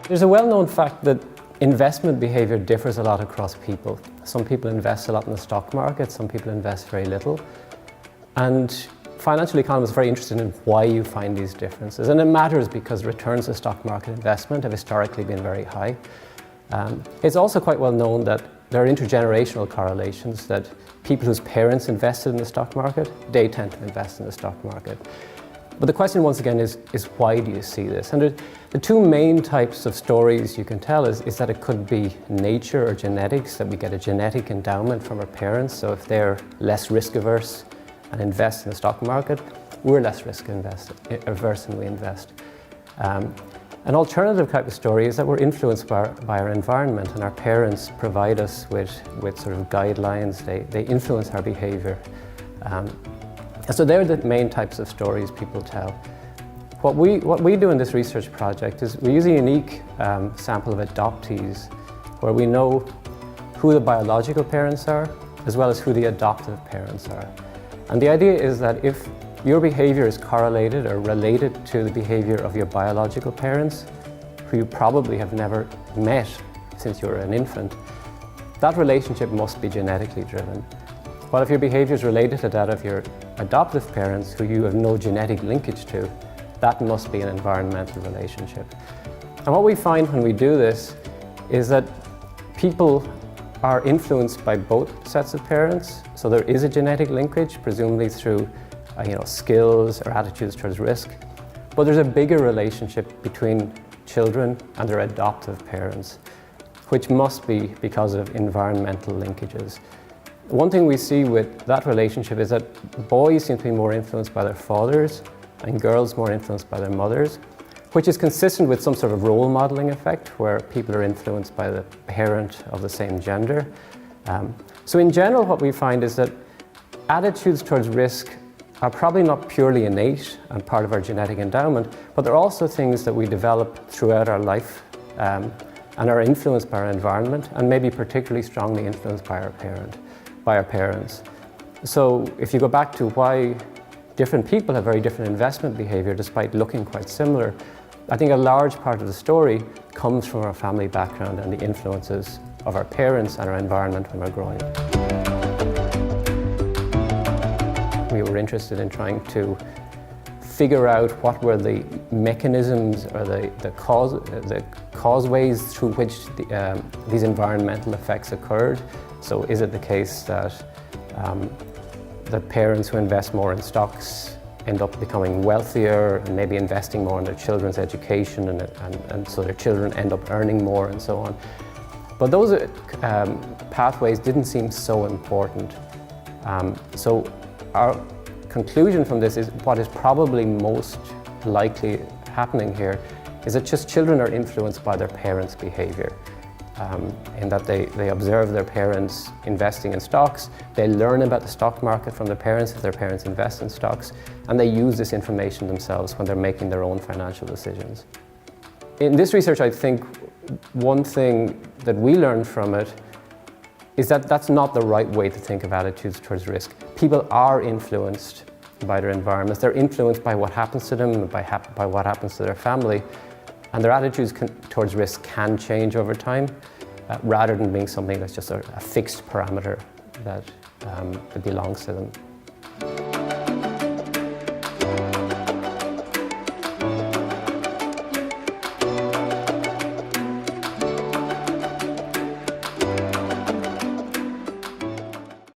There's a well-known fact that investment behavior differs a lot across people. Some people invest a lot in the stock market, some people invest very little. And financial economists are very interested in why you find these differences. And it matters because returns to stock market investment have historically been very high. It's also quite well known that there are intergenerational correlations, that people whose parents invested in the stock market, they tend to invest in the stock market. But the question once again is why do you see this? And the two main types of stories you can tell is that it could be nature or genetics, that we get a genetic endowment from our parents. So if they're less risk averse and invest in the stock market, we're less risk averse and we invest. An alternative type of story is that we're influenced by our environment, and our parents provide us with sort of guidelines. They influence our behavior. So they're the main types of stories people tell. What we do in this research project is we use a unique sample of adoptees where we know who the biological parents are as well as who the adoptive parents are. And the idea is that if your behavior is correlated or related to the behavior of your biological parents, who you probably have never met since you were an infant, that relationship must be genetically driven. While if your behavior is related to that of your adoptive parents, who you have no genetic linkage to, that must be an environmental relationship. And what we find when we do this is that people are influenced by both sets of parents. So there is a genetic linkage, presumably through skills or attitudes towards risk. But there's a bigger relationship between children and their adoptive parents, which must be because of environmental linkages. One thing we see with that relationship is that boys seem to be more influenced by their fathers and girls more influenced by their mothers, which is consistent with some sort of role modeling effect where people are influenced by the parent of the same gender. So in general, what we find is that attitudes towards risk are probably not purely innate and part of our genetic endowment, but they're also things that we develop throughout our life and are influenced by our environment, and maybe particularly strongly influenced by our parents. So if you go back to why different people have very different investment behavior despite looking quite similar, I think a large part of the story comes from our family background and the influences of our parents and our environment when we're growing up. We were interested in trying to figure out what were the mechanisms or the causeways through which these environmental effects occurred. So is it the case that the parents who invest more in stocks end up becoming wealthier and maybe investing more in their children's education and so their children end up earning more and so on. But those pathways didn't seem so important. So our conclusion from this is what is probably most likely happening here is that just children are influenced by their parents' behavior. In that they observe their parents investing in stocks, they learn about the stock market from their parents if their parents invest in stocks, and they use this information themselves when they're making their own financial decisions. In this research, I think one thing that we learned from it is that that's not the right way to think of attitudes towards risk. People are influenced by their environments. They're influenced by what happens to them, by what happens to their family, and their attitudes towards risk can change over time, rather than being something that's just a fixed parameter that belongs to them.